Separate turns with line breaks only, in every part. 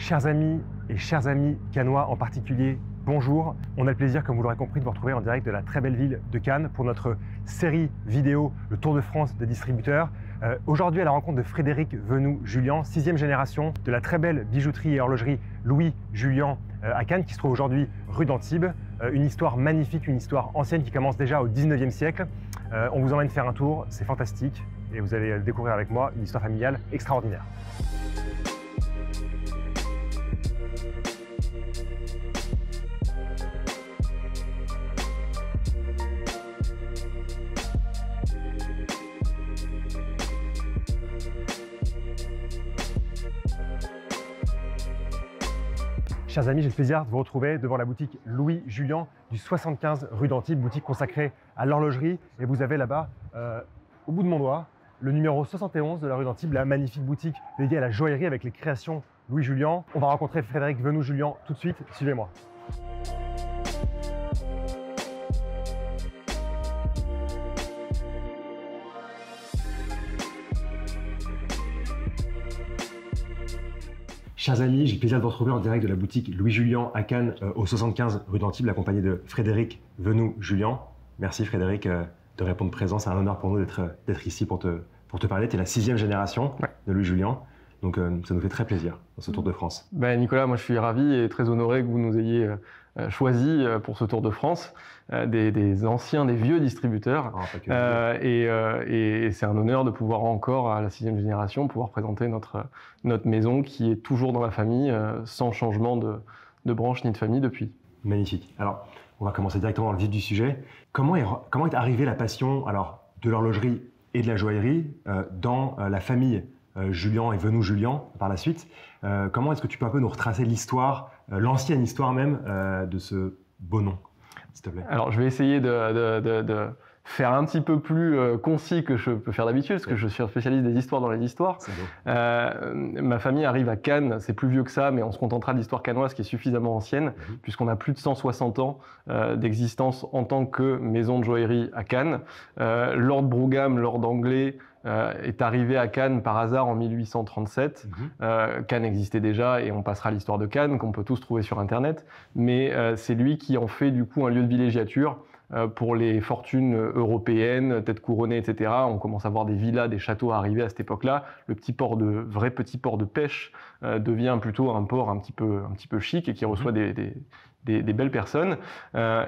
Chers amis et chers amis cannois en particulier, bonjour. On a le plaisir, comme vous l'aurez compris, de vous retrouver en direct de la très belle ville de Cannes pour notre série vidéo, le Tour de France des distributeurs. Aujourd'hui, à la rencontre de Frédéric Venoux-Julian, 6e génération de la très belle bijouterie et horlogerie Louis Julian à Cannes, qui se trouve aujourd'hui rue d'Antibes. Une histoire magnifique, une histoire ancienne qui commence déjà au 19e siècle. On vous emmène faire un tour, c'est fantastique et vous allez découvrir avec moi une histoire familiale extraordinaire. Chers amis, j'ai le plaisir de vous retrouver devant la boutique Louis Julian du 75 rue d'Antibes, boutique consacrée à l'horlogerie. Et vous avez là-bas, au bout de mon doigt, le numéro 71 de la rue d'Antibes, la magnifique boutique dédiée à la joaillerie avec les créations Louis Julian. On va rencontrer Frédéric Venoux-Julian tout de suite, suivez-moi. Chers amis, j'ai le plaisir de vous retrouver en direct de la boutique Louis Julian à Cannes, au 75 rue d'Antibes, accompagné de Frédéric Venoux-Julian. Merci Frédéric de répondre présent, c'est un honneur pour nous d'être ici pour te parler. Tu es la 6e génération de Louis Julian, donc ça nous fait très plaisir dans ce Tour de France.
Nicolas, moi je suis ravi et très honoré que vous nous ayez choisi pour ce Tour de France, des anciens, des vieux distributeurs. Et c'est un honneur de pouvoir encore, à la 6e génération, pouvoir présenter notre maison qui est toujours dans la famille, sans changement de branche ni de famille depuis.
Magnifique. Alors, on va commencer directement dans le vif du sujet. Comment est arrivée la passion de l'horlogerie et de la joaillerie dans la famille Julian et Venoux-Julian par la suite? Comment est-ce que tu peux un peu nous retracer l'histoire, l'ancienne histoire même de ce beau nom, s'il te plaît?
Alors, je vais essayer de faire un petit peu plus concis que je peux faire d'habitude, parce que je suis un spécialiste des histoires dans les histoires. Ma famille arrive à Cannes, c'est plus vieux que ça, mais on se contentera de l'histoire cannoise qui est suffisamment ancienne, puisqu'on a plus de 160 ans d'existence en tant que maison de joaillerie à Cannes. Lord Brougham, Lord anglais, est arrivé à Cannes par hasard en 1837. Cannes existait déjà et on passera à l'histoire de Cannes qu'on peut tous trouver sur internet, mais c'est lui qui en fait du coup un lieu de villégiature pour les fortunes européennes, têtes couronnées, etc. On commence à voir des villas, des châteaux arriver à cette époque-là. Le vrai petit port de pêche devient plutôt un port un petit peu chic et qui reçoit des belles personnes.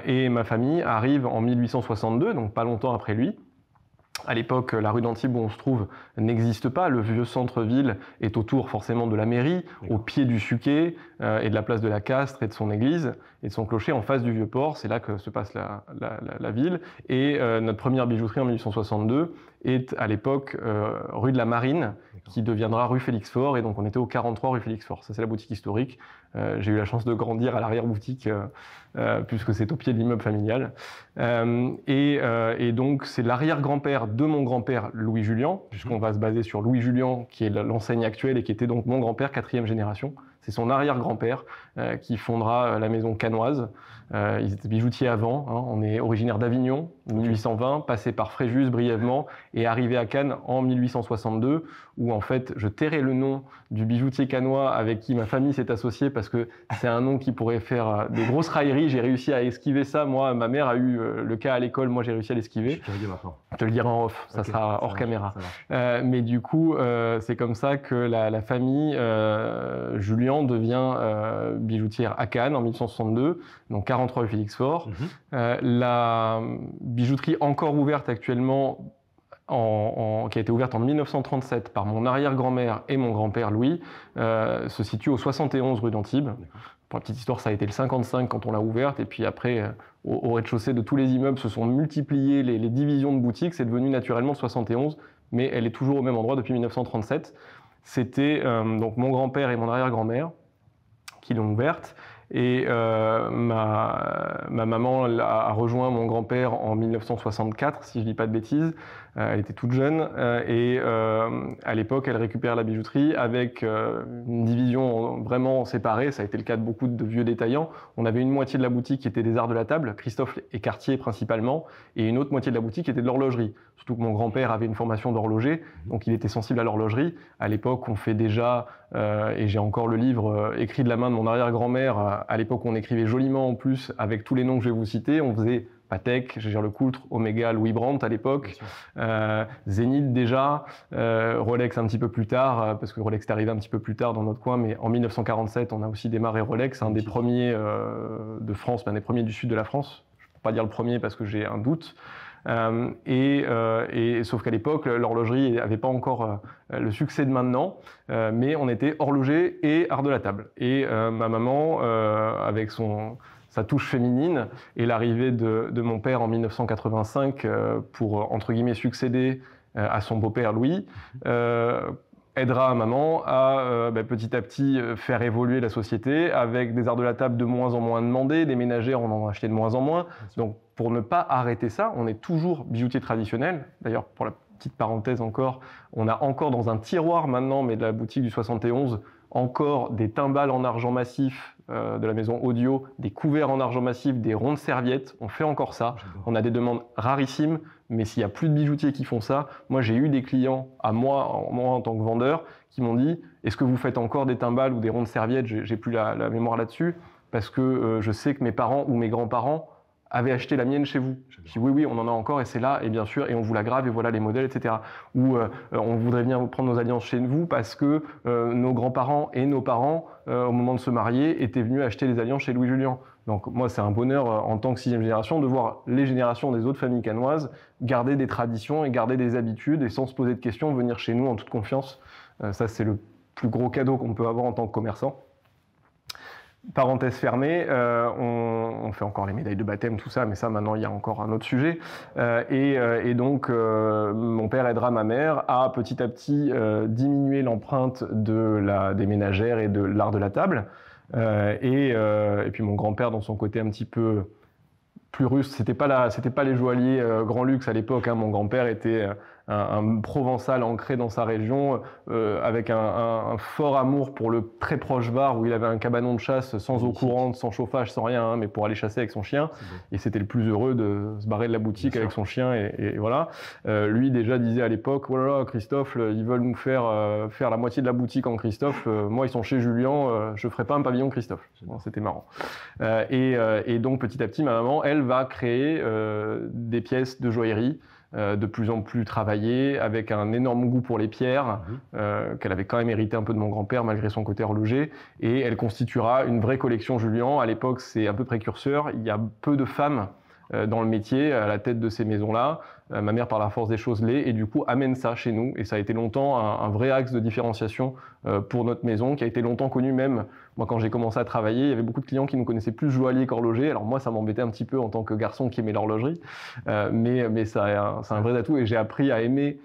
Et ma famille arrive en 1862, donc pas longtemps après lui. À l'époque, la rue d'Antibes où on se trouve n'existe pas. Le vieux centre-ville est autour forcément de la mairie, au pied du Suquet et de la place de la Castre et de son église et de son clocher en face du vieux port. C'est là que se passe la ville. Et notre première bijouterie en 1862 est à l'époque rue de la Marine, qui deviendra rue Félix-Faure. Et donc on était au 43 rue Félix-Faure. Ça c'est la boutique historique. J'ai eu la chance de grandir à l'arrière-boutique puisque c'est au pied de l'immeuble familial. Et donc c'est l'arrière-grand-père de mon grand-père Louis Julian, puisqu'on va se baser sur Louis Julian qui est l'enseigne actuelle et qui était donc mon grand-père 4e génération. C'est son arrière-grand-père qui fondera la maison cannoise. Ils étaient bijoutiers avant. On est originaire d'Avignon, 1820, passé par Fréjus brièvement et arrivé à Cannes en 1862, où en fait je tairai le nom du bijoutier cannois avec qui ma famille s'est associée parce que c'est un nom qui pourrait faire des grosses railleries. J'ai réussi à esquiver ça. Moi, ma mère a eu le cas à l'école. Moi, j'ai réussi à l'esquiver. Je te le dirai en off. Ça sera hors caméra. Mais du coup, c'est comme ça que la famille Julian devient bijoutière à Cannes en 1862, donc 43 rue Félix-Faure. La bijouterie encore ouverte actuellement, qui a été ouverte en 1937 par mon arrière-grand-mère et mon grand-père Louis, se situe au 71 rue d'Antibes. Pour la petite histoire, ça a été le 55 quand on l'a ouverte, et puis après, au rez-de-chaussée de tous les immeubles se sont multipliées les divisions de boutiques, c'est devenu naturellement le 71, mais elle est toujours au même endroit depuis 1937. C'était donc mon grand-père et mon arrière-grand-mère qui l'ont ouverte. Et ma maman a rejoint mon grand-père en 1964, si je ne dis pas de bêtises. Elle était toute jeune et à l'époque, elle récupère la bijouterie avec une division vraiment séparée. Ça a été le cas de beaucoup de vieux détaillants. On avait une moitié de la boutique qui était des arts de la table, Christophe et Cartier principalement, et une autre moitié de la boutique qui était de l'horlogerie. Surtout que mon grand-père avait une formation d'horloger, donc il était sensible à l'horlogerie. À l'époque, on fait déjà, et j'ai encore le livre écrit de la main de mon arrière-grand-mère, à l'époque on écrivait joliment en plus avec tous les noms que je vais vous citer. On faisait Patek, Jaeger-LeCoultre, Omega, Louis Brandt à l'époque, Zénith déjà, Rolex un petit peu plus tard, parce que Rolex est arrivé un petit peu plus tard dans notre coin, mais en 1947, on a aussi démarré Rolex, un des premiers de France, un des premiers du sud de la France. Je ne peux pas dire le premier parce que j'ai un doute. Sauf qu'à l'époque, l'horlogerie n'avait pas encore le succès de maintenant, mais on était horloger et art de la table. Et ma maman, avec sa touche féminine et l'arrivée de mon père en 1985 pour, entre guillemets, succéder à son beau-père Louis, aidera maman à petit à petit faire évoluer la société avec des arts de la table de moins en moins demandés, des ménagères on en achetait de moins en moins. Donc pour ne pas arrêter ça, on est toujours bijoutier traditionnel. D'ailleurs, pour la petite parenthèse encore, on a encore dans un tiroir maintenant, mais de la boutique du 71, encore des timbales en argent massif de la maison Audio, des couverts en argent massif, des rondes serviettes. On fait encore ça. On a des demandes rarissimes, mais s'il n'y a plus de bijoutiers qui font ça, moi j'ai eu des clients à moi en tant que vendeur qui m'ont dit « Est-ce que vous faites encore des timbales ou des rondes serviettes ?» J'ai plus la mémoire là-dessus parce que je sais que mes parents ou mes grands-parents avaient acheté la mienne chez vous. Je dis oui, on en a encore et c'est là, et bien sûr, et on vous la grave et voilà les modèles, etc. Ou on voudrait venir prendre nos alliances chez vous parce que nos grands-parents et nos parents, au moment de se marier, étaient venus acheter les alliances chez Louis Julien. Donc moi, c'est un bonheur en tant que 6e génération de voir les générations des autres familles cannoises garder des traditions et garder des habitudes et sans se poser de questions, venir chez nous en toute confiance. Ça, c'est le plus gros cadeau qu'on peut avoir en tant que commerçant. Parenthèse fermée, on fait encore les médailles de baptême, tout ça, mais ça maintenant il y a encore un autre sujet. Et donc mon père aidera ma mère à petit diminuer l'empreinte des ménagères et de l'art de la table. Et puis mon grand-père dans son côté un petit peu plus russe, c'était pas les joailliers grand luxe à l'époque, hein. Mon grand-père était un provençal ancré dans sa région, avec un fort amour pour le très proche Var, où il avait un cabanon de chasse sans eau courante, sans chauffage, sans rien, hein, mais pour aller chasser avec son chien. Et c'était le plus heureux de se barrer de la boutique avec son chien, et voilà. Lui déjà disait à l'époque, oh là là, Christophe, ils veulent nous faire la moitié de la boutique en Christophe. Moi, ils sont chez Julien, je ferai pas un pavillon Christophe. Bon, c'était marrant. Et donc petit à petit, ma maman, elle va créer des pièces de joaillerie de plus en plus travaillées, avec un énorme goût pour les pierres, qu'elle avait quand même hérité un peu de mon grand-père malgré son côté horloger, et elle constituera une vraie collection Julien. À l'époque, c'est un peu précurseur, il y a peu de femmes dans le métier, à la tête de ces maisons-là. Ma mère, par la force des choses, l'est, et du coup amène ça chez nous, et ça a été longtemps un vrai axe de différenciation pour notre maison, qui a été longtemps connu même. Moi, quand j'ai commencé à travailler, il y avait beaucoup de clients qui nous connaissaient plus joaillier qu'horloger. Alors moi, ça m'embêtait un petit peu en tant que garçon qui aimait l'horlogerie, mais c'est un vrai atout, et j'ai appris à aimer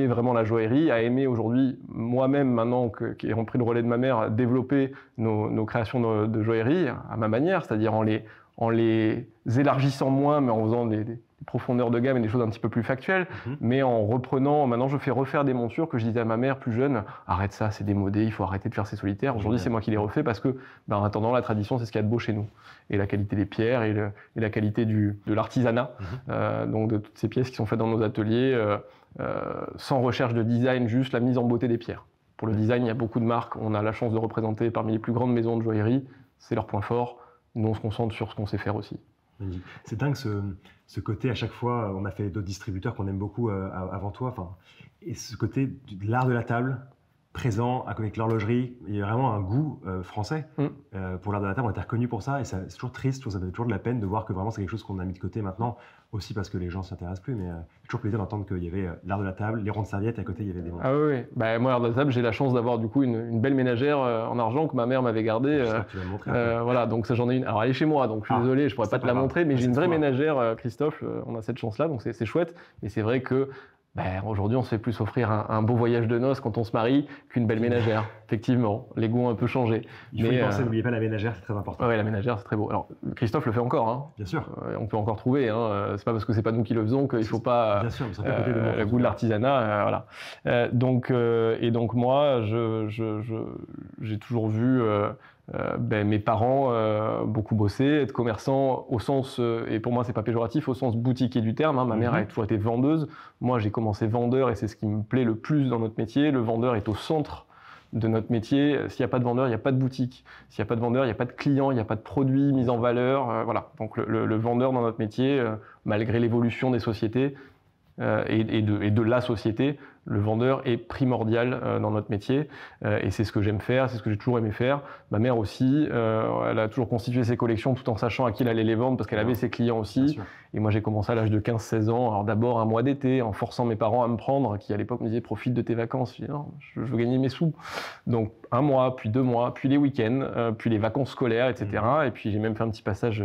vraiment la joaillerie, à aimer aujourd'hui, moi-même, maintenant qui ai repris le relais de ma mère, développer nos créations de joaillerie à ma manière, c'est-à-dire en les élargissant moins, mais en faisant des profondeurs de gamme et des choses un petit peu plus factuelles, mais en reprenant, maintenant je fais refaire des montures que je disais à ma mère plus jeune, arrête ça, c'est démodé, il faut arrêter de faire ces solitaires. Aujourd'hui, c'est moi qui les refais parce que, en attendant, la tradition, c'est ce qu'il y a de beau chez nous. Et la qualité des pierres et la qualité de l'artisanat, donc de toutes ces pièces qui sont faites dans nos ateliers, sans recherche de design, juste la mise en beauté des pierres. Pour le design, il y a beaucoup de marques, on a la chance de représenter parmi les plus grandes maisons de joaillerie, c'est leur point fort. Nous, on se concentre sur ce qu'on sait faire aussi.
C'est dingue ce côté, à chaque fois, on a fait d'autres distributeurs qu'on aime beaucoup avant toi, et ce côté de l'art de la table, présent avec l'horlogerie, il y a vraiment un goût français pour l'art de la table, on était reconnu pour ça, et c'est toujours triste, ça fait toujours de la peine de voir que vraiment c'est quelque chose qu'on a mis de côté maintenant, aussi parce que les gens ne s'y intéressent plus, mais c'est toujours plaisir d'entendre qu'il y avait l'art de la table, les rondes serviettes, à côté il y avait des montres.
Ah oui. Moi, l'art de la table, j'ai la chance d'avoir du coup une belle ménagère en argent que ma mère m'avait gardée.
Tu vas me montrer.
Voilà, donc ça j'en ai une. Alors elle est chez moi, donc je suis désolé, je pourrais pas te la montrer, mais j'ai une vraie ménagère, Christophe, on a cette chance-là, donc c'est chouette, mais c'est vrai que Aujourd'hui, on se fait plus offrir un beau voyage de noces quand on se marie qu'une belle ménagère. Effectivement, les goûts ont un peu changé.
Il faut y penser, n'oubliez pas la ménagère, c'est très important.
Oui, la ménagère, c'est très beau. Alors, Christophe le fait encore. Hein.
Bien sûr.
On peut encore trouver. Hein. C'est pas parce que c'est pas nous qui le faisons qu'il faut pas.
Bien sûr, mais ça fait côté de moi,
le goût de l'artisanat, voilà. Donc moi, j'ai toujours vu mes parents beaucoup bosser, être commerçants au sens, et pour moi c'est pas péjoratif, au sens boutiquier du terme. Hein. Ma mère a toujours été vendeuse. Moi, j'ai commencé vendeur et c'est ce qui me plaît le plus dans notre métier. Le vendeur est au centre de notre métier. S'il n'y a pas de vendeur, il n'y a pas de boutique. S'il n'y a pas de vendeur, il n'y a pas de client, il n'y a pas de produit mis en valeur. Voilà. Donc le vendeur dans notre métier, malgré l'évolution des sociétés et de la société, le vendeur est primordial dans notre métier. Et c'est ce que j'aime faire, c'est ce que j'ai toujours aimé faire. Ma mère aussi, elle a toujours constitué ses collections tout en sachant à qui elle allait les vendre parce qu'elle avait ses clients aussi. Et moi, j'ai commencé à l'âge de 15-16 ans. Alors d'abord un mois d'été, en forçant mes parents à me prendre, qui à l'époque me disaient « profite de tes vacances ». Je dis « non, je veux gagner mes sous ». Donc 1 mois, puis 2 mois, puis les week-ends, puis les vacances scolaires, etc. Et puis j'ai même fait un petit passage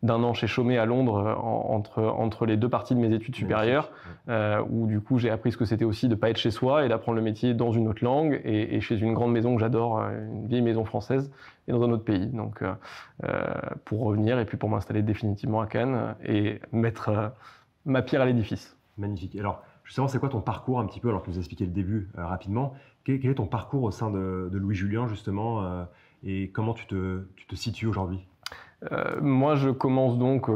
d'1 an chez Chaumet à Londres entre les 2 parties de mes études supérieures, où du coup j'ai appris ce que c'était aussi de ne pas être chez soi et d'apprendre le métier dans une autre langue et chez une grande maison que j'adore, une vieille maison française, et dans un autre pays. Donc pour revenir et puis pour m'installer définitivement à Cannes et mettre ma pierre à l'édifice.
Magnifique. Alors justement, c'est quoi ton parcours un petit peu, alors que vous expliquez le début rapidement, quel est ton parcours au sein de Louis Julien justement et comment tu te situes aujourd'hui?
Moi, je commence donc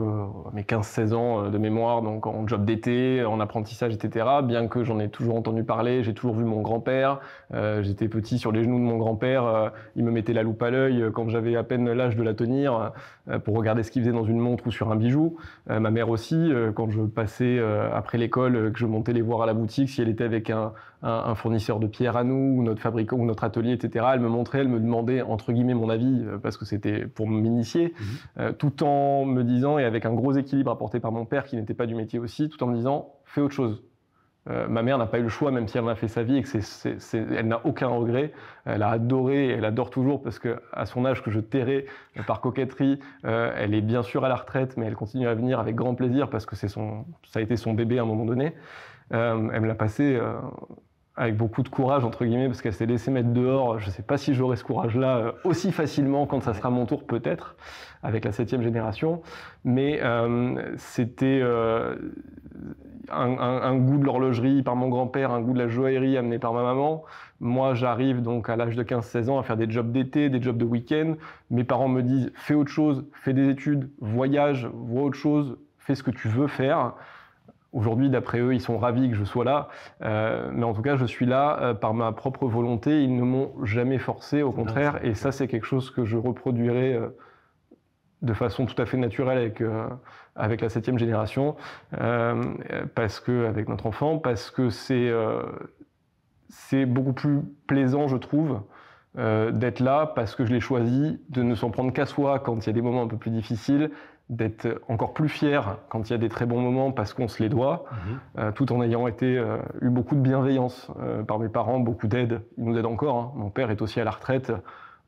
mes 15-16 ans de mémoire, donc en job d'été, en apprentissage, etc. Bien que j'en ai toujours entendu parler, j'ai toujours vu mon grand-père. J'étais petit sur les genoux de mon grand-père. Il me mettait la loupe à l'œil quand j'avais à peine l'âge de la tenir pour regarder ce qu'il faisait dans une montre ou sur un bijou. Ma mère aussi, quand je passais après l'école, que je montais les voir à la boutique, si elle était avec un fournisseur de pierre à nous, ou notre fabricant, ou notre atelier, etc. Elle me montrait, elle me demandait entre guillemets mon avis, parce que c'était pour m'initier, tout en me disant, et avec un gros équilibre apporté par mon père qui n'était pas du métier aussi, tout en me disant, fais autre chose. Ma mère n'a pas eu le choix, même si elle en a fait sa vie et que elle n'a aucun regret. Elle a adoré, elle adore toujours parce qu'à son âge que je tairais par coquetterie, elle est bien sûr à la retraite, mais elle continue à venir avec grand plaisir parce que ça a été son bébé à un moment donné. Elle me l'a passé avec beaucoup de courage, entre guillemets, parce qu'elle s'est laissée mettre dehors. Je ne sais pas si j'aurai ce courage-là aussi facilement quand ça sera mon tour, peut-être, avec la 7e génération. Mais c'était un goût de l'horlogerie par mon grand-père, un goût de la joaillerie amené par ma maman. Moi, j'arrive donc à l'âge de 15-16 ans à faire des jobs d'été, des jobs de week-end. Mes parents me disent, fais autre chose, fais des études, voyage, vois autre chose, fais ce que tu veux faire. Aujourd'hui, d'après eux, ils sont ravis que je sois là. Mais en tout cas, je suis là par ma propre volonté. Ils ne m'ont jamais forcé, au contraire. Et ça, c'est quelque chose que je reproduirai de façon tout à fait naturelle avec la 7e génération, avec notre enfant, parce que c'est beaucoup plus plaisant, je trouve, d'être là, parce que je l'ai choisi, de ne s'en prendre qu'à soi quand il y a des moments un peu plus difficiles, d'être encore plus fier quand il y a des très bons moments parce qu'on se les doit, tout en ayant eu beaucoup de bienveillance par mes parents, beaucoup d'aide. Ils nous aident encore. Hein. Mon père est aussi à la retraite.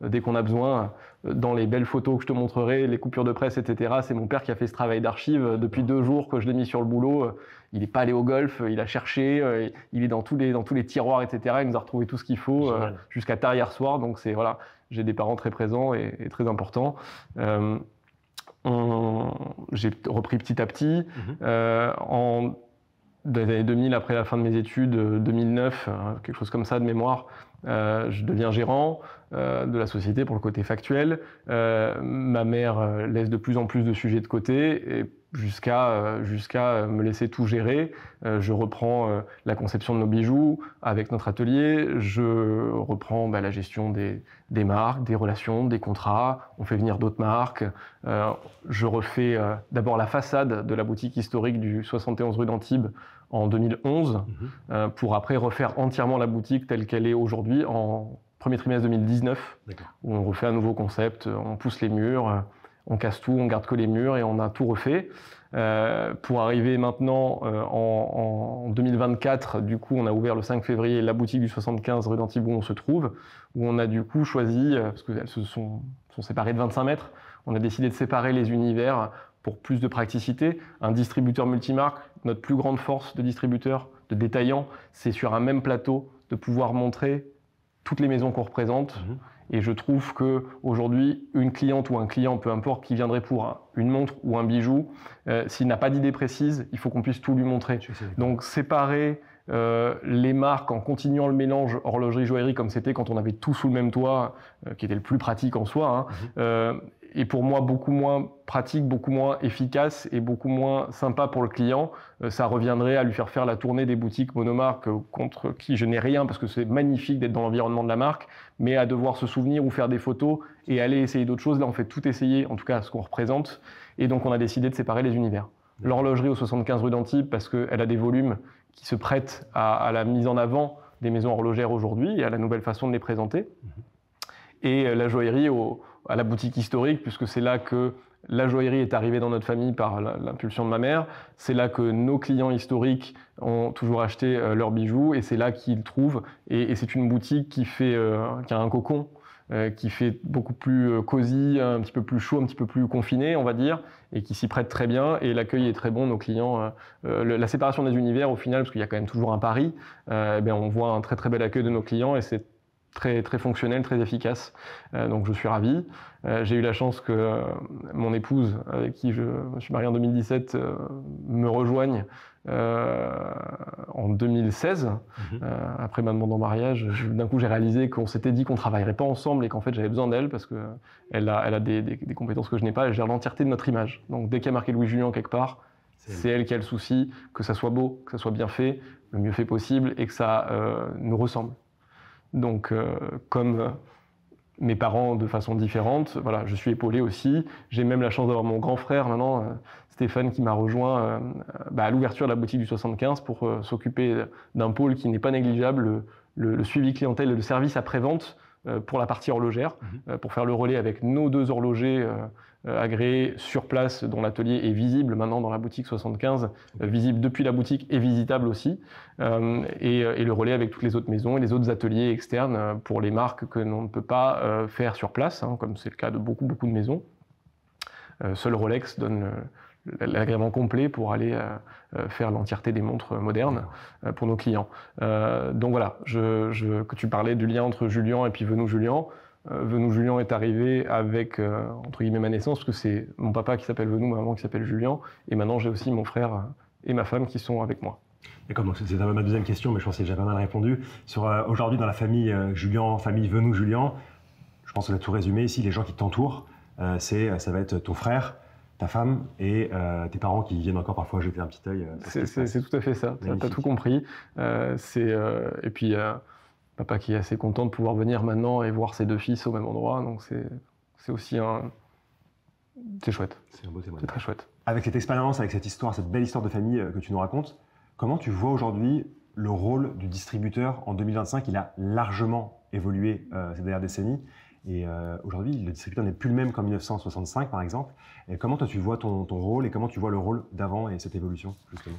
Dès qu'on a besoin, dans les belles photos que je te montrerai, les coupures de presse, etc., c'est mon père qui a fait ce travail d'archive. Depuis 2 jours que je l'ai mis sur le boulot, il n'est pas allé au golf, il a cherché, il est dans tous les tiroirs, etc. Il nous a retrouvé tout ce qu'il faut jusqu'à tard hier soir. Donc voilà, j'ai des parents très présents et très importants. J'ai repris petit à petit. En des années 2000, après la fin de mes études, 2009, quelque chose comme ça de mémoire, je deviens gérant de la société pour le côté factuel. Ma mère laisse de plus en plus de sujets de côté et jusqu'à me laisser tout gérer. Je reprends la conception de nos bijoux avec notre atelier. Je reprends la gestion des marques, des relations, des contrats. On fait venir d'autres marques. Je refais d'abord la façade de la boutique historique du 71 rue d'Antibes en 2011 pour après refaire entièrement la boutique telle qu'elle est aujourd'hui en premier trimestre 2019 où on refait un nouveau concept, on pousse les murs, on casse tout, on garde que les murs et on a tout refait. Pour arriver maintenant en 2024, du coup on a ouvert le 5 février la boutique du 75 rue d'Antibes où on se trouve, où on a du coup choisi, parce qu'elles se sont séparées de 25 mètres, on a décidé de séparer les univers pour plus de praticité. Un distributeur multimarque, notre plus grande force de distributeur, de détaillant, c'est sur un même plateau de pouvoir montrer toutes les maisons qu'on représente. Et je trouve qu'aujourd'hui, une cliente ou un client, peu importe, qui viendrait pour une montre ou un bijou, s'il n'a pas d'idée précise, il faut qu'on puisse tout lui montrer. Donc séparer les marques en continuant le mélange horlogerie-joaillerie comme c'était quand on avait tout sous le même toit, qui était le plus pratique en soi, et pour moi beaucoup moins pratique, beaucoup moins efficace et beaucoup moins sympa pour le client. Ça reviendrait à lui faire la tournée des boutiques monomarques contre qui je n'ai rien parce que c'est magnifique d'être dans l'environnement de la marque, mais à devoir se souvenir ou faire des photos et aller essayer d'autres choses. Là, on fait tout essayer, en tout cas ce qu'on représente, et donc on a décidé de séparer les univers. L'horlogerie au 75 rue d'Antibes parce qu'elle a des volumes qui se prêtent à la mise en avant des maisons horlogères aujourd'hui et à la nouvelle façon de les présenter. Et la joaillerie à la boutique historique, puisque c'est là que la joaillerie est arrivée dans notre famille par l'impulsion de ma mère. C'est là que nos clients historiques ont toujours acheté leurs bijoux et c'est là qu'ils trouvent. Et c'est une boutique qui a un cocon, qui fait beaucoup plus cosy, un petit peu plus chaud, un petit peu plus confiné, on va dire, et qui s'y prête très bien. Et l'accueil est très bon, nos clients. La séparation des univers, au final, parce qu'il y a quand même toujours un pari, on voit un très très bel accueil de nos clients et c'est très, très fonctionnel, très efficace. Donc je suis ravi. J'ai eu la chance que mon épouse, avec qui je me suis marié en 2017, me rejoigne en 2016. Après ma demande en mariage, d'un coup j'ai réalisé qu'on s'était dit qu'on ne travaillerait pas ensemble et qu'en fait j'avais besoin d'elle parce qu'elle a des compétences que je n'ai pas. Elle gère l'entièreté de notre image. Donc dès qu'il y a marqué Louis Jullian quelque part, c'est elle qui a le souci que ça soit beau, que ça soit bien fait, le mieux fait possible et que ça nous ressemble. Donc, comme mes parents de façon différente, voilà, je suis épaulé aussi. J'ai même la chance d'avoir mon grand frère maintenant, Stéphane, qui m'a rejoint à l'ouverture de la boutique du 75 pour s'occuper d'un pôle qui n'est pas négligeable, le suivi clientèle et le service après-vente pour la partie horlogère, pour faire le relais avec nos 2 horlogers agréés sur place, dont l'atelier est visible maintenant dans la boutique 75, visible depuis la boutique et visitable aussi, et le relais avec toutes les autres maisons et les autres ateliers externes pour les marques que l'on ne peut pas faire sur place, comme c'est le cas de beaucoup de maisons. Seul Rolex donne l'agrément complet pour aller faire l'entièreté des montres modernes pour nos clients. Donc voilà, que tu parlais du lien entre Jullian et puis Venou Jullian. Venou Jullian est arrivé avec, entre guillemets, ma naissance, parce que c'est mon papa qui s'appelle Venou, ma maman qui s'appelle Jullian, et maintenant j'ai aussi mon frère et ma femme qui sont avec moi.
D'accord, donc c'est ma deuxième question, mais je pense que j'ai déjà pas mal répondu. Aujourd'hui, dans la famille Jullian, famille Venou Jullian, je pense qu'on a tout résumé ici, les gens qui t'entourent, ça va être ton frère, ta femme et tes parents qui viennent encore parfois jeter un petit œil.
C'est tout à fait ça, tu as tout compris. Et puis papa qui est assez content de pouvoir venir maintenant et voir ses 2 fils au même endroit, donc c'est aussi c'est chouette.
C'est un beau témoignage.
C'est très chouette.
Avec cette expérience, avec cette histoire, cette belle histoire de famille que tu nous racontes, comment tu vois aujourd'hui le rôle du distributeur en 2025? Il a largement évolué ces dernières décennies. Et aujourd'hui, le distributeur n'est plus le même qu'en 1965, par exemple. Et comment toi, tu vois ton rôle et comment tu vois le rôle d'avant et cette évolution, justement?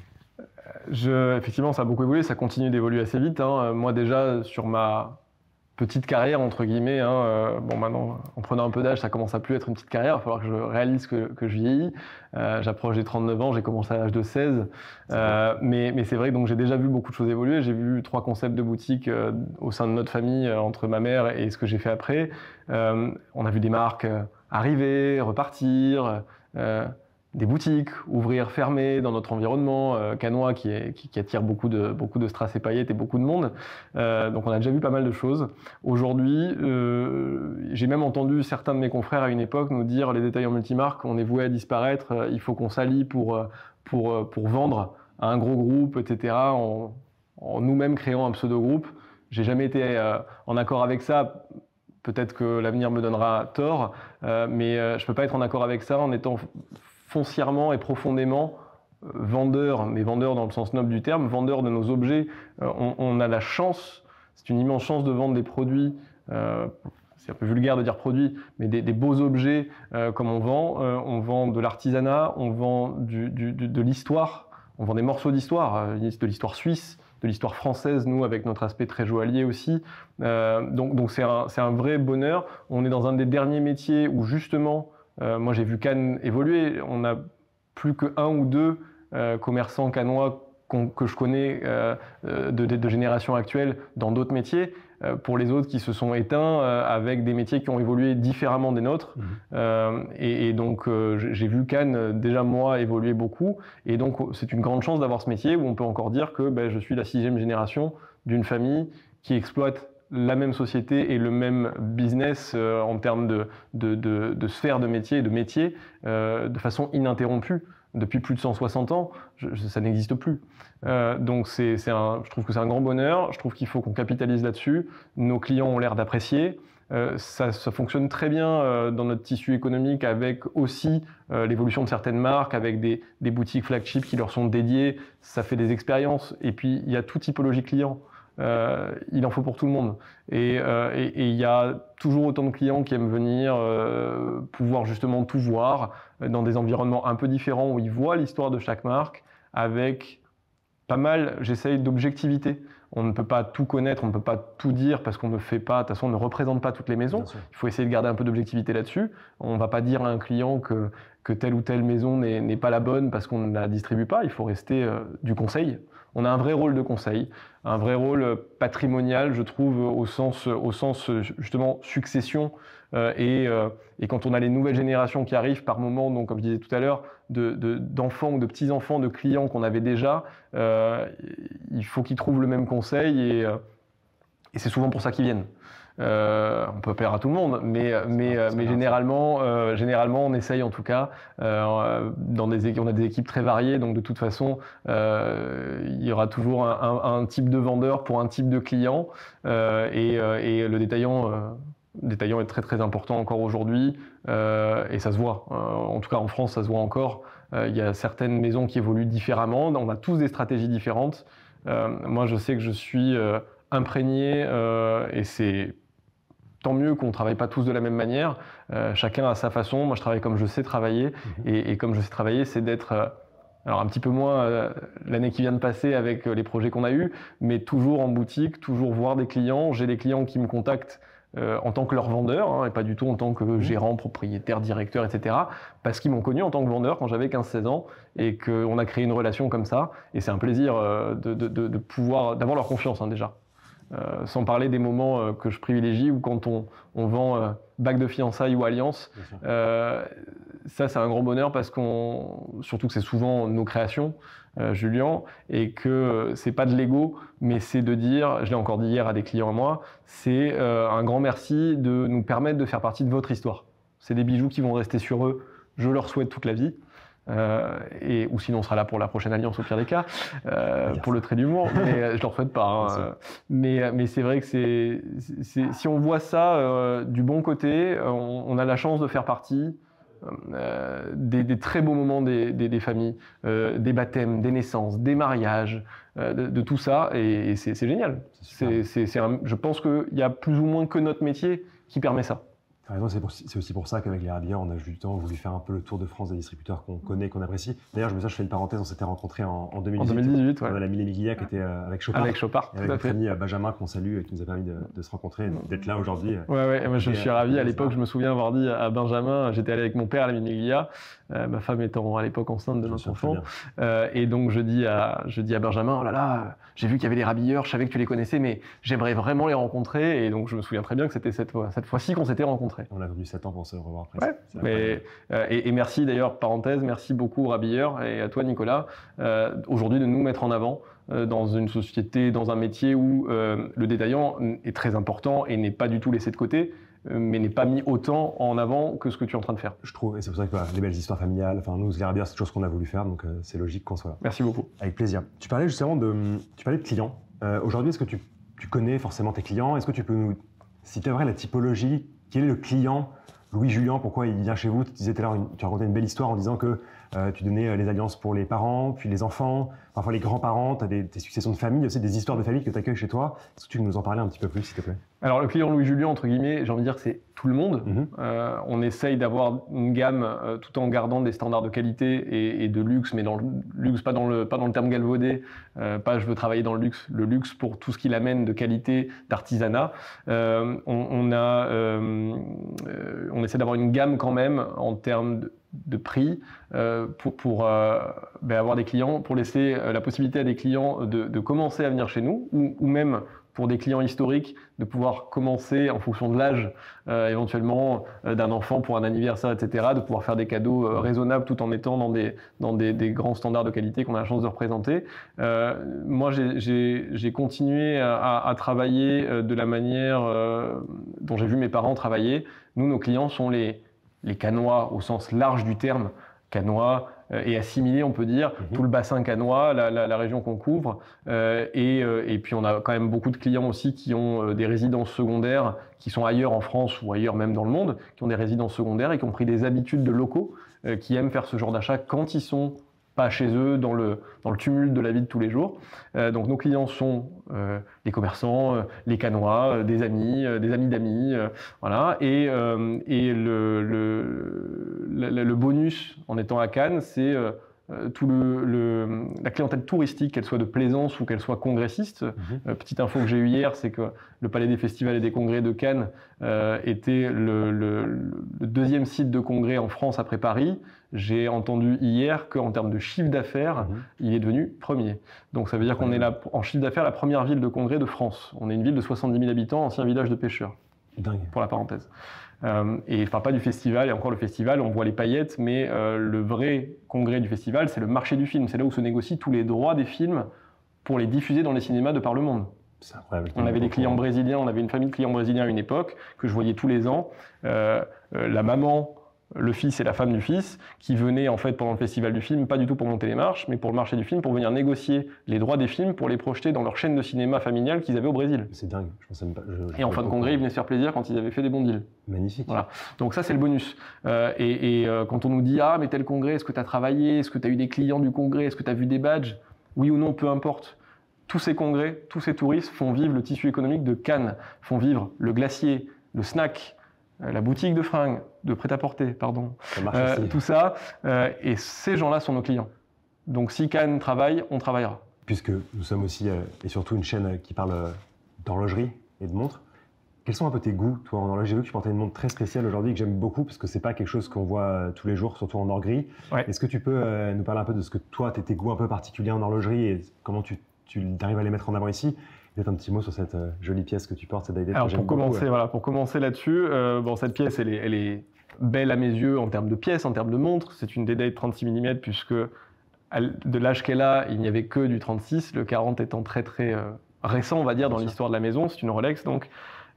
Effectivement, ça a beaucoup évolué, ça continue d'évoluer assez vite. Moi, déjà, sur ma petite carrière, entre guillemets, maintenant, en prenant un peu d'âge, ça commence à plus être une petite carrière. Il va falloir que je réalise que je vieillis. J'approche des 39 ans, j'ai commencé à l'âge de 16. Mais c'est vrai que j'ai déjà vu beaucoup de choses évoluer. J'ai vu 3 concepts de boutique au sein de notre famille, entre ma mère et ce que j'ai fait après. On a vu des marques arriver, repartir, des boutiques, ouvrir, fermer dans notre environnement, Cannois qui attire beaucoup de strass et paillettes et beaucoup de monde. Donc on a déjà vu pas mal de choses. Aujourd'hui, j'ai même entendu certains de mes confrères à une époque nous dire les détaillants multimarques, on est voué à disparaître, il faut qu'on s'allie pour vendre à un gros groupe, etc. En nous-mêmes créant un pseudo-groupe. J'ai jamais été en accord avec ça. Peut-être que l'avenir me donnera tort, mais je peux pas être en accord avec ça en étant foncièrement et profondément vendeur, mais vendeur dans le sens noble du terme, vendeur de nos objets. On a la chance, c'est une immense chance de vendre des produits, c'est un peu vulgaire de dire produits, mais des beaux objets comme on vend de l'artisanat, on vend de l'histoire, on vend des morceaux d'histoire, de l'histoire suisse, de l'histoire française, nous, avec notre aspect très joaillier aussi. Donc c'est un vrai bonheur. On est dans un des derniers métiers où justement, moi j'ai vu Cannes évoluer. On n'a plus que 1 ou 2 commerçants cannois que je connais de génération actuelle dans d'autres métiers, pour les autres qui se sont éteints avec des métiers qui ont évolué différemment des nôtres. Et donc, j'ai vu Cannes, déjà moi, évoluer beaucoup. Et donc, c'est une grande chance d'avoir ce métier où on peut encore dire que je suis la 6e génération d'une famille qui exploite la même société et le même business en termes de sphère de métier et de métier de façon ininterrompue. Depuis plus de 160 ans, ça n'existe plus. Donc je trouve que c'est un grand bonheur, je trouve qu'il faut qu'on capitalise là-dessus. Nos clients ont l'air d'apprécier. Ça fonctionne très bien dans notre tissu économique avec aussi l'évolution de certaines marques, avec des boutiques flagship qui leur sont dédiées. Ça fait des expériences. Et puis, il y a toute typologie client. Il en faut pour tout le monde. Et il y a toujours autant de clients qui aiment venir pouvoir justement tout voir dans des environnements un peu différents où ils voient l'histoire de chaque marque avec pas mal, j'essaye, d'objectivité. On ne peut pas tout connaître, on ne peut pas tout dire parce qu'on ne fait pas, de toute façon, on ne représente pas toutes les maisons. Il faut essayer de garder un peu d'objectivité là-dessus. On ne va pas dire à un client que telle ou telle maison n'est pas la bonne parce qu'on ne la distribue pas. Il faut rester du conseil. On a un vrai rôle de conseil, un vrai rôle patrimonial, je trouve, au sens justement succession. Et quand on a les nouvelles générations qui arrivent par moment, donc comme je disais tout à l'heure, d'enfants ou de petits-enfants, de clients qu'on avait déjà, il faut qu'ils trouvent le même conseil et c'est souvent pour ça qu'ils viennent. On peut plaire à tout le monde, mais généralement, on essaye en tout cas. On a des équipes très variées, donc de toute façon, il y aura toujours un type de vendeur pour un type de client, et le détaillant est très très important encore aujourd'hui, et ça se voit. En tout cas, en France, ça se voit encore. Il y a certaines maisons qui évoluent différemment. On a tous des stratégies différentes. Moi, je sais que je suis imprégné, et c'est tant mieux qu'on ne travaille pas tous de la même manière. Chacun a sa façon. Moi, je travaille comme je sais travailler. Et comme je sais travailler, c'est d'être... alors un petit peu moins l'année qui vient de passer avec les projets qu'on a eus, mais toujours en boutique, toujours voir des clients. J'ai des clients qui me contactent en tant que leur vendeur, et pas du tout en tant que gérant, propriétaire, directeur, etc. Parce qu'ils m'ont connu en tant que vendeur quand j'avais 15-16 ans et qu'on a créé une relation comme ça. Et c'est un plaisir de pouvoir, d'avoir leur confiance déjà. Sans parler des moments que je privilégie où quand on vend bague de fiançailles ou alliance, ça c'est un grand bonheur parce surtout que c'est souvent nos créations, Julien, et que c'est pas de l'ego, mais c'est de dire, je l'ai encore dit hier à des clients à moi, c'est un grand merci de nous permettre de faire partie de votre histoire. C'est des bijoux qui vont rester sur eux, je leur souhaite toute la vie. Ou sinon on sera là pour la prochaine alliance au pire des cas, pour le trait d'humour, mais je leur souhaite pas. Mais c'est vrai que si on voit ça du bon côté, on a la chance de faire partie des très beaux moments des familles, des baptêmes, des naissances, des mariages, de tout ça, et c'est génial. Je pense qu'il y a plus ou moins que notre métier qui permet ça.
C'est aussi pour ça qu'avec les Rabilleurs, on a du temps voulu faire un peu le tour de France des distributeurs qu'on connaît, qu'on apprécie. D'ailleurs, je fais une parenthèse, on s'était rencontrés en 2018.
En 2018, ouais.
On a la Mille Miglia qui était avec Chopard.
Avec Chopard,
et avec notre ami Benjamin qu'on salue et qui nous a permis de se rencontrer, d'être là aujourd'hui.
Ouais, moi je suis ravi. À l'époque, je me souviens avoir dit à Benjamin, j'étais allé avec mon père à la Mille Miglia, ma femme étant à l'époque enceinte de notre enfant. Et donc je dis à Benjamin, oh là là, j'ai vu qu'il y avait les Rabilleurs, je savais que tu les connaissais, mais j'aimerais vraiment les rencontrer. Et donc je me souviens très bien que c'était cette fois-ci qu'on s'était rencontrés.
On a attendu 7 ans pour se revoir après.
Ouais, et merci d'ailleurs, parenthèse, merci beaucoup aux Rabilleurs et à toi Nicolas, aujourd'hui de nous mettre en avant dans une société, dans un métier où le détaillant est très important et n'est pas du tout laissé de côté, mais n'est pas mis autant en avant que ce que tu es en train de faire.
Je trouve, et c'est pour ça que les belles histoires familiales, nous, les Rabilleurs, c'est quelque chose qu'on a voulu faire, donc c'est logique qu'on soit là.
Merci beaucoup.
Avec plaisir. Tu parlais justement de clients. Aujourd'hui, est-ce que tu connais forcément tes clients? Est-ce que tu peux nous citer la typologie? Quel est le client Louis Julien, pourquoi il vient chez vous? Tu disais tout à l'heure, tu racontais une belle histoire en disant que tu donnais les alliances pour les parents, puis les enfants, parfois les grands-parents, tu as des successions de famille, aussi des histoires de famille que tu accueilles chez toi. Est-ce que tu peux nous en parler un petit peu plus, s'il te plaît?
Alors, le client Louis Julien, entre guillemets, j'ai envie de dire que c'est tout le monde. On essaye d'avoir une gamme tout en gardant des standards de qualité et de luxe, mais dans le luxe, pas dans le terme galvaudé, pas je veux travailler dans le luxe pour tout ce qu'il amène de qualité, d'artisanat. On essaie d'avoir une gamme quand même en termes prix pour avoir des clients, pour laisser la possibilité à des clients de commencer à venir chez nous, ou même pour des clients historiques, de pouvoir commencer en fonction de l'âge, éventuellement d'un enfant pour un anniversaire, etc., de pouvoir faire des cadeaux raisonnables tout en étant dans des grands standards de qualité qu'on a la chance de représenter. Moi, j'ai continué à travailler de la manière dont j'ai vu mes parents travailler. Nous, nos clients sont les Cannois au sens large du terme, Cannois et assimilés, on peut dire, tout le bassin cannois, la région qu'on couvre. Et puis on a quand même beaucoup de clients aussi qui ont des résidences secondaires, qui sont ailleurs en France ou ailleurs même dans le monde, qui ont des résidences secondaires et qui ont pris des habitudes de locaux, qui aiment faire ce genre d'achat quand ils sont pas chez eux, dans le tumulte de la vie de tous les jours. Donc nos clients sont les commerçants, les Cannois, des amis d'amis, voilà. Et le bonus en étant à Cannes, c'est la clientèle touristique, qu'elle soit de plaisance ou qu'elle soit congressiste. Petite info que j'ai eue hier, c'est que le Palais des Festivals et des Congrès de Cannes était le deuxième site de congrès en France après Paris. J'ai entendu hier qu'en termes de chiffre d'affaires, il est devenu premier. Donc ça veut dire qu'on est là, en chiffre d'affaires, la première ville de congrès de France. On est une ville de 70 000 habitants, ancien village de pêcheurs.
Dingue. Pour
la parenthèse. Et je parle pas du festival, et encore le festival, on voit les paillettes, mais le vrai congrès du festival, c'est le marché du film. C'est là où se négocient tous les droits des films pour les diffuser dans les cinémas de par le monde.
C'est incroyable.
On avait des clients brésiliens, on avait une famille de clients brésiliens à une époque, que je voyais tous les ans. La maman, le fils et la femme du fils, qui venaient en fait pendant le festival du film, pas du tout pour monter les marches, mais pour le marché du film, pour venir négocier les droits des films, pour les projeter dans leur chaîne de cinéma familiale qu'ils avaient au Brésil.
C'est dingue. Je pensais même pas,
et en fin de congrès, ils venaient se faire plaisir quand ils avaient fait des bons deals.
Magnifique.
Voilà. Donc ça, c'est le bonus. Quand on nous dit « Ah, mais tel congrès, est-ce que tu as travaillé? Est-ce que tu as eu des clients du congrès? Est-ce que tu as vu des badges ?» Oui ou non, peu importe. Tous ces congrès, tous ces touristes font vivre le tissu économique de Cannes, font vivre le glacier, le snack, la boutique de fringues, de prêt-à-porter, pardon, tout ça. Et ces gens-là sont nos clients. Donc si Cannes travaille, on travaillera.
Puisque nous sommes aussi, et surtout, une chaîne qui parle d'horlogerie et de montres, quels sont un peu tes goûts, toi, en horloge? J'ai vu que tu portais une montre très spéciale aujourd'hui que j'aime beaucoup, parce que c'est pas quelque chose qu'on voit tous les jours, surtout en or gris. Ouais. Est-ce que tu peux nous parler un peu de ce que toi, tes goûts un peu particuliers en horlogerie et comment tu arrives à les mettre en avant ici? Peut-être un petit mot sur cette jolie pièce que tu portes, cette Day-Date.
Alors pour commencer là-dessus, cette pièce, elle est belle à mes yeux en termes de pièces, en termes de montre. C'est une Day-Date 36 mm puisque de l'âge qu'elle a, il n'y avait que du 36, le 40 étant très très récent, on va dire, dans l'histoire de la maison. C'est une Rolex, donc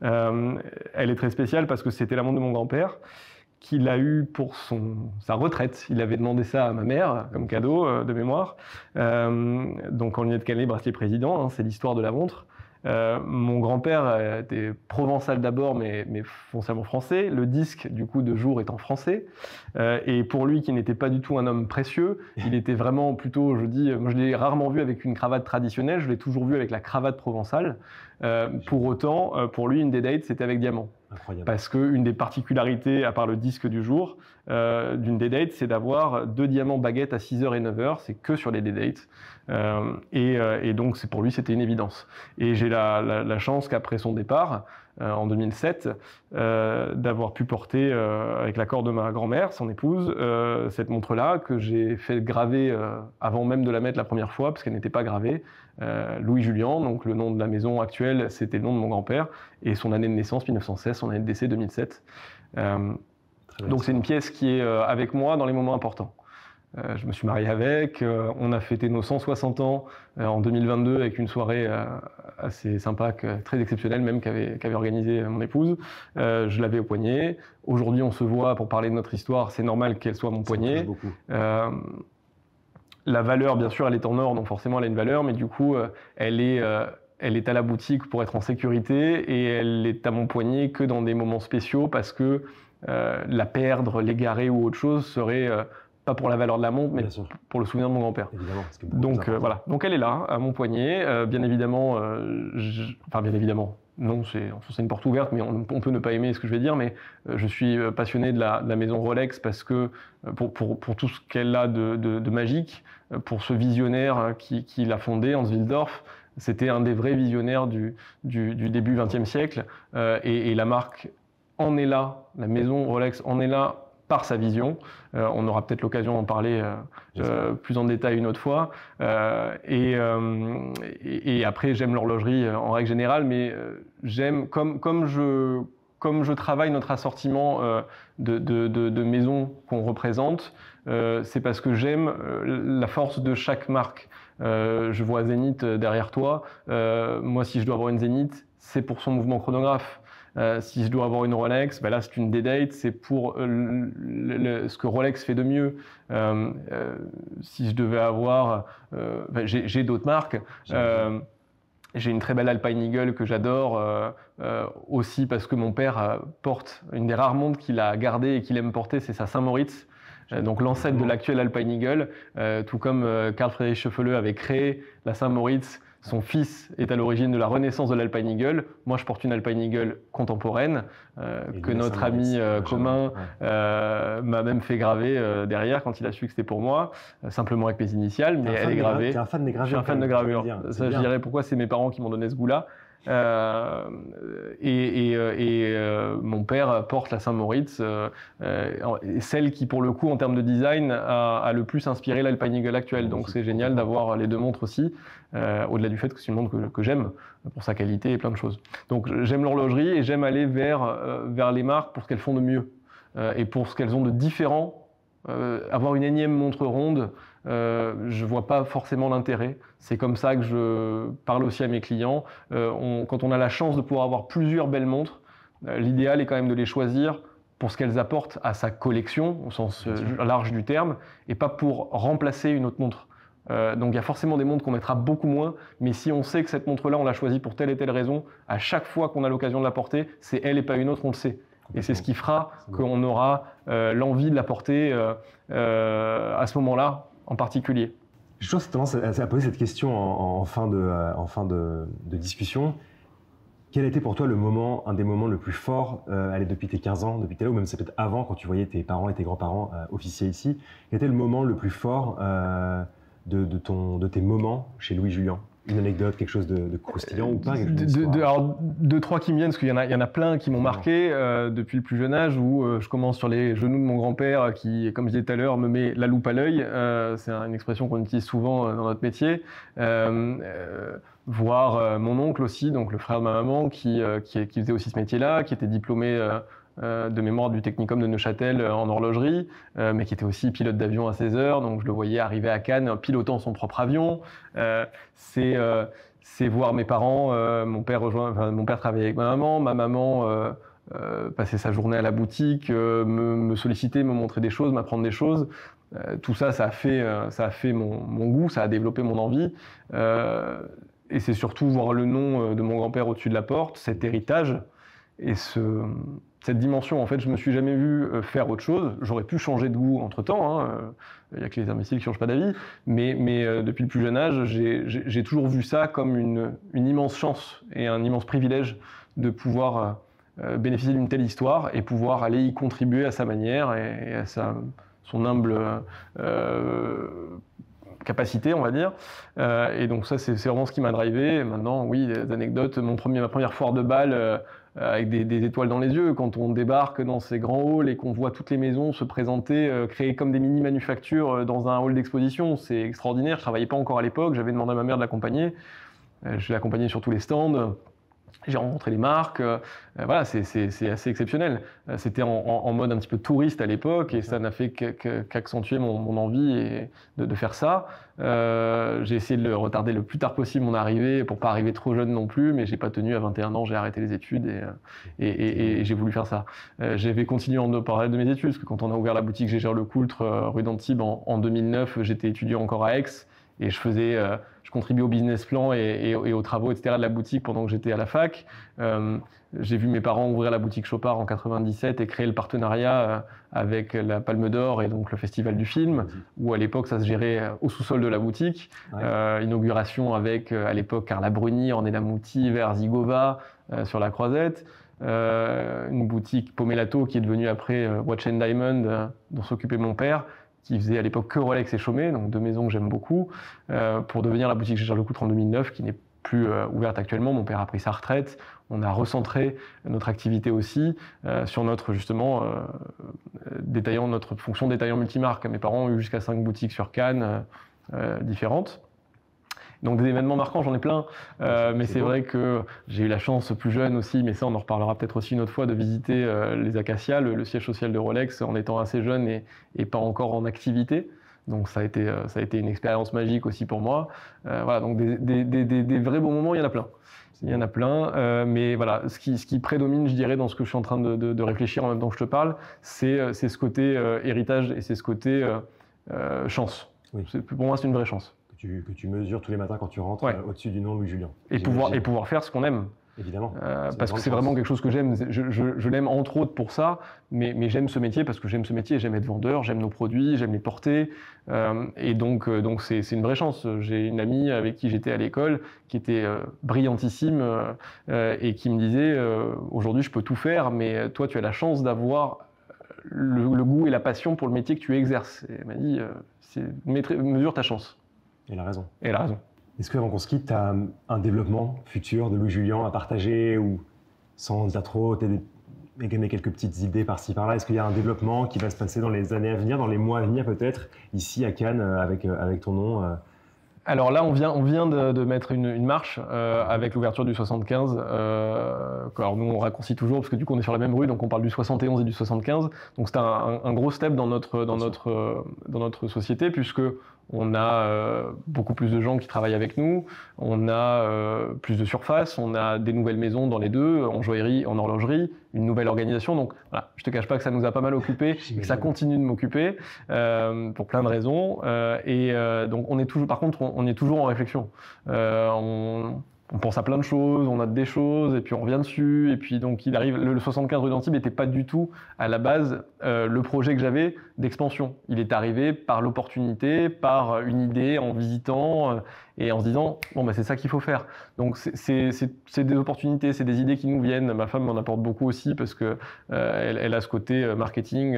elle est très spéciale parce que c'était la montre de mon grand-père qui l'a eu pour sa retraite. Il avait demandé ça à ma mère comme cadeau de mémoire. Donc en lunette cannelée, bracelet président, hein, c'est l'histoire de la montre. Mon grand-père était provençal d'abord, mais foncièrement français. Le disque, du coup, de jour est en français. Et pour lui, qui n'était pas du tout un homme précieux, il était vraiment plutôt, moi je l'ai rarement vu avec une cravate traditionnelle, je l'ai toujours vu avec la cravate provençale. Pour autant, pour lui, une Day-Date, c'était avec diamant.
Incroyable.
Parce qu'une des particularités, à part le disque du jour, d'une Day-Date, c'est d'avoir 2 diamants baguettes à 6h et 9h, c'est que sur les Day-Dates. Et donc pour lui, c'était une évidence. Et j'ai la chance qu'après son départ, en 2007, d'avoir pu porter, avec l'accord de ma grand-mère, son épouse, cette montre-là, que j'ai fait graver avant même de la mettre la première fois, parce qu'elle n'était pas gravée. Louis Julien, donc le nom de la maison actuelle, c'était le nom de mon grand-père, et son année de naissance, 1916, son année de décès, 2007. Donc c'est une pièce qui est avec moi dans les moments importants. Je me suis marié avec, on a fêté nos 160 ans en 2022 avec une soirée assez sympa, très exceptionnelle même, qu'avait organisée mon épouse. Je l'avais au poignet. Aujourd'hui, on se voit pour parler de notre histoire, c'est normal qu'elle soit à mon poignet. La valeur, bien sûr, elle est en or, donc forcément elle a une valeur, mais du coup, elle est à la boutique pour être en sécurité et elle est à mon poignet que dans des moments spéciaux parce que la perdre, l'égarer ou autre chose serait pas pour la valeur de la montre, mais pour le souvenir de mon grand-père. Donc voilà, donc elle est là, à mon poignet. Bien évidemment, bien évidemment, non, c'est une porte ouverte, mais on peut ne pas aimer ce que je vais dire, mais je suis passionné de la maison Rolex parce que pour tout ce qu'elle a de magique, pour ce visionnaire qui l'a fondé, Hans Wilsdorf, c'était un des vrais visionnaires du début XXe siècle, et la marque en est là, la maison Rolex en est là, par sa vision. On aura peut-être l'occasion d'en parler plus en détail une autre fois. Et après, j'aime l'horlogerie en règle générale, mais j'aime, comme je travaille notre assortiment de maisons qu'on représente, c'est parce que j'aime la force de chaque marque. Je vois Zenith derrière toi. Moi, si je dois avoir une Zenith, c'est pour son mouvement chronographe. Si je dois avoir une Rolex, là c'est une D-Date, c'est pour ce que Rolex fait de mieux. Si je devais avoir, j'ai d'autres marques. J'ai une très belle Alpine Eagle que j'adore, aussi parce que mon père porte une des rares montres qu'il a gardées et qu'il aime porter, c'est sa Saint-Moritz. Donc l'ancêtre de l'actuel Alpine Eagle, tout comme Carl Friedrich Scheffele avait créé la Saint-Moritz. Son fils est à l'origine de la renaissance de l'Alpine Eagle. Moi, je porte une Alpine Eagle contemporaine que notre ami commun m'a même fait graver derrière quand il a su que c'était pour moi, simplement avec mes initiales, mais elle est gravée.
Tu es un fan des gravures.
Je suis un fan de gravure. Ça, je dirais pourquoi c'est mes parents qui m'ont donné ce goût-là. Mon père porte la Saint-Moritz, celle qui pour le coup en termes de design a le plus inspiré l'Alpine Eagle actuelle, donc c'est génial d'avoir les deux montres aussi, au-delà du fait que c'est une montre que j'aime pour sa qualité et plein de choses. Donc j'aime l'horlogerie et j'aime aller vers les marques pour ce qu'elles font de mieux et pour ce qu'elles ont de différent. Avoir une énième montre ronde, je vois pas forcément l'intérêt. C'est comme ça que je parle aussi à mes clients. Quand on a la chance de pouvoir avoir plusieurs belles montres, l'idéal est quand même de les choisir pour ce qu'elles apportent à sa collection, au sens large du terme, et pas pour remplacer une autre montre. Donc il y a forcément des montres qu'on mettra beaucoup moins, mais si on sait que cette montre-là, on l'a choisie pour telle et telle raison, à chaque fois qu'on a l'occasion de la porter, c'est elle et pas une autre, on le sait. Et c'est ce qui fera qu'on aura l'envie de la porter à ce moment-là en particulier.
J'ai toujours tendance à poser cette question en fin de discussion. Quel a été pour toi un des moments le plus forts, depuis tes 15 ans, depuis tes là, ou même c'est peut-être avant, quand tu voyais tes parents et tes grands-parents officier ici, quel était le moment le plus fort de tes moments chez Louis Jullian? Une anecdote, quelque chose de croustillant ou pas?
Alors, deux, trois qui me viennent, parce qu'il y en a plein qui m'ont marqué depuis le plus jeune âge, où je commence sur les genoux de mon grand-père qui, comme je disais tout à l'heure, me met la loupe à l'œil. C'est une expression qu'on utilise souvent dans notre métier. Voir mon oncle aussi, donc le frère de ma maman, qui faisait aussi ce métier-là, qui était diplômé de mémoire du Technicum de Neuchâtel en horlogerie, mais qui était aussi pilote d'avion à 16 heures, donc je le voyais arriver à Cannes pilotant son propre avion. C'est voir mes parents, mon père travaillait avec ma maman passait sa journée à la boutique, me solliciter, me montrer des choses, m'apprendre des choses. Tout ça, ça a fait mon goût, ça a développé mon envie. Et c'est surtout voir le nom de mon grand-père au-dessus de la porte, cet héritage et cette dimension. En fait, je me suis jamais vu faire autre chose. J'aurais pu changer de goût entre-temps. Il n'y a que les imbéciles qui ne changent pas d'avis. Mais depuis le plus jeune âge, j'ai toujours vu ça comme une immense chance et un immense privilège de pouvoir bénéficier d'une telle histoire et pouvoir aller y contribuer à sa manière et à son humble capacité, on va dire. Et donc ça, c'est vraiment ce qui m'a drivé. Et maintenant, oui, des anecdotes. Ma première foire de bal avec des étoiles dans les yeux, quand on débarque dans ces grands halls et qu'on voit toutes les maisons se présenter, créer comme des mini-manufactures dans un hall d'exposition, c'est extraordinaire. Je travaillais pas encore à l'époque, j'avais demandé à ma mère de l'accompagner. Je l'ai accompagné sur tous les stands. J'ai rencontré les marques, voilà, c'est assez exceptionnel. C'était en mode un petit peu touriste à l'époque et ça n'a fait qu'accentuer mon envie de faire ça. J'ai essayé de le retarder le plus tard possible mon arrivée pour pas arriver trop jeune non plus, mais j'ai pas tenu. À 21 ans, j'ai arrêté les études et j'ai voulu faire ça. J'avais continué en parallèle de mes études, parce que quand on a ouvert la boutique Gégère-le-Coultre rue d'Antibes en 2009, j'étais étudiant encore à Aix. Et je contribuais au business plan et aux travaux, etc. de la boutique pendant que j'étais à la fac. J'ai vu mes parents ouvrir la boutique Chopard en 97 et créer le partenariat avec la Palme d'Or et donc le Festival du film, où à l'époque ça se gérait au sous-sol de la boutique. Ouais. Inauguration avec, à l'époque, Carla Bruni, Ornella Muti, vers Zigova sur la Croisette. Une boutique Pomellato qui est devenue après Watch and Diamond, dont s'occupait mon père, qui faisait à l'époque que Rolex et Chaumet, donc deux maisons que j'aime beaucoup, pour devenir la boutique Gégère-le-Coultre en 2009, qui n'est plus ouverte actuellement. Mon père a pris sa retraite. On a recentré notre activité aussi sur notre justement notre fonction détaillant multimarque. Mes parents ont eu jusqu'à 5 boutiques sur Cannes différentes. Donc des événements marquants, j'en ai plein, mais c'est vrai que j'ai eu la chance plus jeune aussi, mais ça on en reparlera peut-être aussi une autre fois, de visiter les Acacias, le siège social de Rolex, en étant assez jeune et pas encore en activité. Donc ça a été une expérience magique aussi pour moi. Voilà, donc des vrais beaux moments, il y en a plein. Il y en a plein, mais voilà, ce qui prédomine, je dirais, dans ce que je suis en train de réfléchir en même temps que je te parle, c'est ce côté héritage et c'est ce côté chance. Oui. Pour moi, c'est une vraie chance.
Que tu mesures tous les matins quand tu rentres au-dessus du nom Louis Julien.
Et pouvoir faire ce qu'on aime.
Évidemment.
Parce que c'est vraiment quelque chose que j'aime. Je l'aime entre autres pour ça, mais j'aime ce métier parce que j'aime ce métier, j'aime être vendeur, j'aime nos produits, j'aime les porter. Et donc c'est une vraie chance. J'ai une amie avec qui j'étais à l'école qui était brillantissime et qui me disait aujourd'hui je peux tout faire, mais toi tu as la chance d'avoir le goût et la passion pour le métier que tu exerces. Et elle m'a dit mesure ta chance.
Elle a raison.
Elle a raison.
Est-ce qu'avant qu'on se quitte, tu as un développement futur de Louis Julien à partager ou sans dire trop, tu as quelques petites idées par-ci par-là? Est-ce qu'il y a un développement qui va se passer dans les années à venir, dans les mois à venir peut-être, ici à Cannes avec ton nom
Alors là, on vient de mettre une marche avec l'ouverture du 75. Alors nous, on raccourcit toujours parce que du coup, on est sur la même rue, donc on parle du 71 et du 75. Donc c'est un gros step dans notre société puisque on a beaucoup plus de gens qui travaillent avec nous, on a plus de surface, on a des nouvelles maisons dans les deux, en joaillerie, en horlogerie, une nouvelle organisation. Donc voilà, je te cache pas que ça nous a pas mal occupé, que ça continue de m'occuper pour plein de raisons. Donc on est toujours, par contre, on est toujours en réflexion. On pense à plein de choses, on note des choses, et puis on revient dessus. Et puis donc il arrive, le 75 rue d'Antibes n'était pas du tout à la base le projet que j'avais d'expansion. Il est arrivé par l'opportunité, par une idée, en visitant et en se disant bon bah c'est ça qu'il faut faire. Donc c'est des opportunités, c'est des idées qui nous viennent. Ma femme m'en apporte beaucoup aussi parce que elle a ce côté marketing,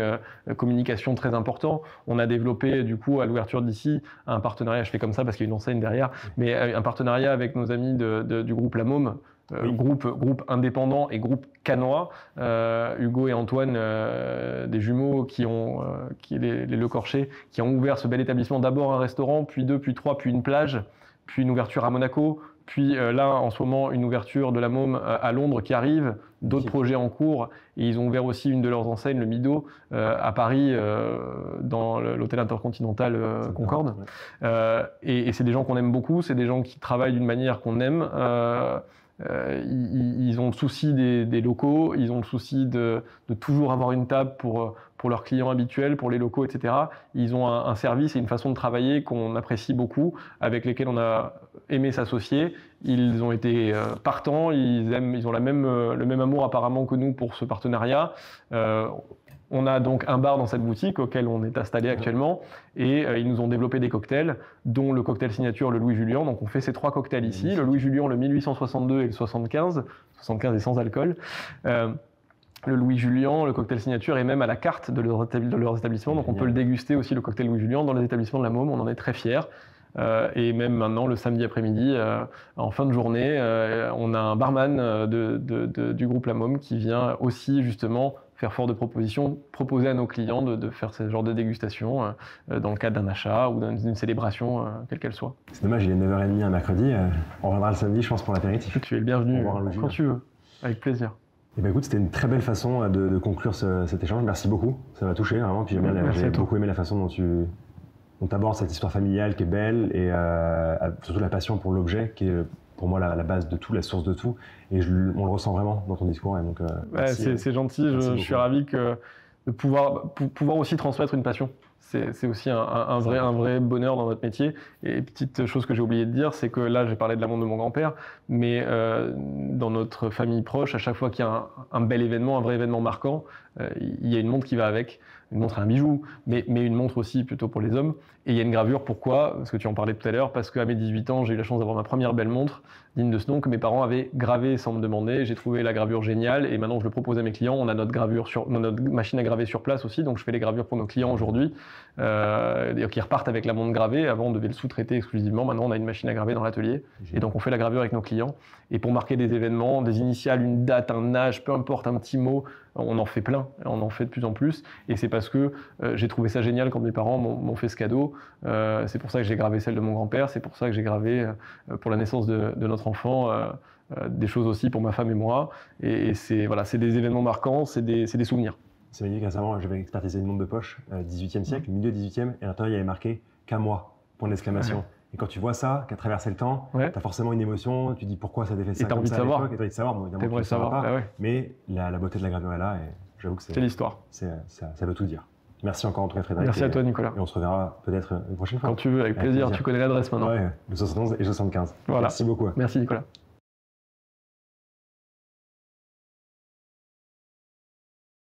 communication très important. On a développé du coup à l'ouverture d'ici un partenariat. Je fais comme ça parce qu'il y a une enseigne derrière, mais un partenariat avec nos amis du groupe La Môme. Groupe indépendant et groupe cannois, Hugo et Antoine, des jumeaux qui les Le Corcher, qui ont ouvert ce bel établissement, d'abord un restaurant, puis 2, puis 3, puis une plage, puis une ouverture à Monaco, puis là en ce moment une ouverture de La Môme à Londres qui arrive, d'autres projets en cours, et ils ont ouvert aussi une de leurs enseignes, le Mido, à Paris, dans l'hôtel intercontinental Concorde. Et c'est des gens qu'on aime beaucoup, c'est des gens qui travaillent d'une manière qu'on aime. Ils ont le souci des locaux, ils ont le souci de toujours avoir une table pour leurs clients habituels, pour les locaux, etc. Ils ont un service et une façon de travailler qu'on apprécie beaucoup, avec lesquels on a aimé s'associer. Ils ont été partants, ils ont le même amour apparemment que nous pour ce partenariat. On a donc un bar dans cette boutique auquel on est installé actuellement et ils nous ont développé des cocktails, dont le cocktail signature, le Louis Julien. Donc on fait ces 3 cocktails ici, le Louis Julien, le 1862 et le 75. 75 est sans alcool. Le Louis Julien, le cocktail signature est même à la carte de leur établissement. Donc on peut le déguster aussi, le cocktail Louis Julien, dans les établissements de La Môme. On en est très fiers. Et même maintenant, le samedi après-midi, en fin de journée, on a un barman du groupe La Môme qui vient aussi justement faire fort de propositions, proposer à nos clients de faire ce genre de dégustation dans le cadre d'un achat ou d'une célébration, quelle qu'elle soit.
C'est dommage, il est 9h30 un mercredi. On reviendra le samedi, je pense, pour l'apéritif.
Tu es le bienvenu quand tu veux, avec plaisir.
Eh ben écoute, c'était une très belle façon de conclure cet échange. Merci beaucoup, ça m'a touché vraiment. Puis j'ai beaucoup aimé la façon dont tu abordes cette histoire familiale qui est belle et surtout la passion pour l'objet qui est pour moi la base de tout, la source de tout. Et on le ressent vraiment dans ton discours. Et donc,
c'est gentil, je suis ravi de pouvoir aussi transmettre une passion. C'est aussi un vrai bonheur dans notre métier. Et petite chose que j'ai oublié de dire, c'est que là, j'ai parlé de la montre de mon grand-père, mais dans notre famille proche, à chaque fois qu'il y a un bel événement, un vrai événement marquant, il y a une montre qui va avec. Une montre, un bijou, mais une montre aussi plutôt pour les hommes. Et il y a une gravure, pourquoi? Parce que tu en parlais tout à l'heure, parce qu'à mes 18 ans, j'ai eu la chance d'avoir ma première belle montre, digne de ce nom, que mes parents avaient gravée sans me demander. J'ai trouvé la gravure géniale et maintenant je le propose à mes clients. On a notre machine à graver sur place aussi, donc je fais les gravures pour nos clients aujourd'hui. qui repartent avec la montre gravée. Avant, on devait le sous-traiter exclusivement. Maintenant, on a une machine à graver dans l'atelier. Et donc, on fait la gravure avec nos clients. Et pour marquer des événements, des initiales, une date, un âge, peu importe, un petit mot, on en fait plein. On en fait de plus en plus. Et c'est parce que j'ai trouvé ça génial quand mes parents m'ont fait ce cadeau. C'est pour ça que j'ai gravé celle de mon grand-père. C'est pour ça que j'ai gravé pour la naissance de notre enfant des choses aussi pour ma femme et moi. Et c'est des événements marquants, c'est des souvenirs.
C'est magnifique. Récemment, j'avais expertisé une montre de poche 18e siècle, milieu 18e, et à l'intérieur, il y avait marqué « qu'à moi », point d'exclamation. Ouais. Et quand tu vois ça, qui a traversé le temps, tu as forcément une émotion, tu dis pourquoi ça a été fait ça comme ça à l'époque, et tu as envie de savoir. Bon, évidemment, tu ne savoir pas, mais la beauté de la gravure est là, et j'avoue que c'est
l'histoire.
Ça veut tout dire. Merci encore en tout cas, Frédéric.
Merci à toi, Nicolas.
Et on se reverra peut-être une prochaine fois.
Quand tu veux, avec plaisir. Tu connais l'adresse maintenant.
Ouais, le 71 et 75.
Voilà.
Merci beaucoup.
Merci, Nicolas.